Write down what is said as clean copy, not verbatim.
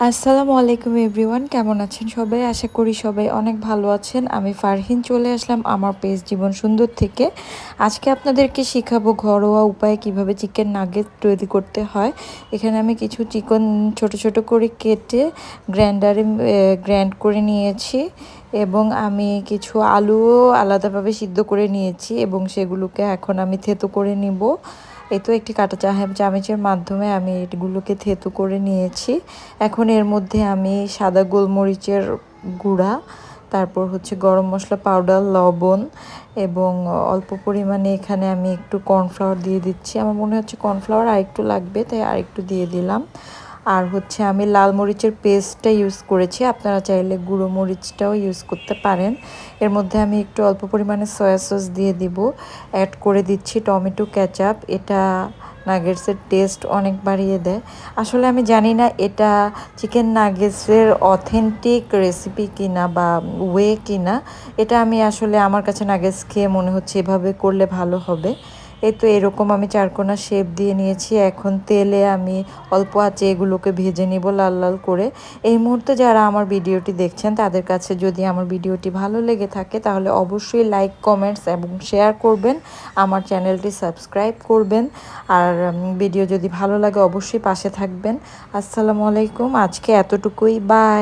আসসালামু আলাইকুম এভরিওয়ান, কেমন আছেন সবাই? আশা করি সবাই অনেক ভালো আছেন। আমি ফারহিন চলে আসলাম আমার পেজ জীবন সুন্দর থেকে। আজকে আপনাদেরকে শেখাবো ঘরোয়া উপায়ে কিভাবে চিকেন নাগেট তৈরি করতে হয়। এখানে আমি কিছু চিকেন ছোট ছোট করে কেটে গ্রাইন্ডারে গ্রাইন্ড করে নিয়েছি এবং আমি কিছু আলুও আলাদাভাবে সিদ্ধ করে নিয়েছি এবং সেগুলোকে এখন আমি থেতো করে নিব। এই তো একটি কাঁটা চামচের মাধ্যমে আমি এগুলোকে থেতো করে নিয়েছি। এখন এর মধ্যে আমি সাদা গোলমরিচের গুঁড়া, তারপর হচ্ছে গরম মশলা পাউডার, লবণ এবং অল্প পরিমাণে এখানে আমি একটু কর্নফ্লাওয়ার দিয়ে দিচ্ছি। আমার মনে হচ্ছে কর্নফ্লাওয়ার আরেকটু লাগবে, তাই আরেকটু দিয়ে দিলাম। আর হচ্ছে আমি লাল মরিচের পেস্টটা ইউজ করেছি, আপনারা চাইলে গুঁড়ো মরিচটাও ইউজ করতে পারেন। এর মধ্যে আমি একটু অল্প পরিমাণে সয়া সস দিয়ে দিব, অ্যাড করে দিচ্ছি টমেটো কেচাপ। এটা নাগেটসের টেস্ট অনেক বাড়িয়ে দেয়। আসলে আমি জানি না এটা চিকেন নাগেটসের অথেন্টিক রেসিপি কিনা বা ওয়ে কিনা। এটা আমি আসলে আমার কাছে নাগেটস খেয়ে মনে হচ্ছে এভাবে করলে ভালো হবে। এই তো এরকম আমি চারকোনা শেপ দিয়ে নিয়েছি। এখন তেলে আমি অল্প আঁচে এগুলোকে ভেজে নিব লাল লাল করে। এই মুহূর্তে যারা আমার ভিডিওটি দেখছেন তাদের কাছে যদি আমার ভিডিওটি ভালো লেগে থাকে তাহলে অবশ্যই লাইক, কমেন্টস এবং শেয়ার করবেন। আমার চ্যানেলটি সাবস্ক্রাইব করবেন। আর ভিডিও যদি ভালো লাগে অবশ্যই পাশে থাকবেন। আসসালামু আলাইকুম, আজকে এতটুকুই, বাই।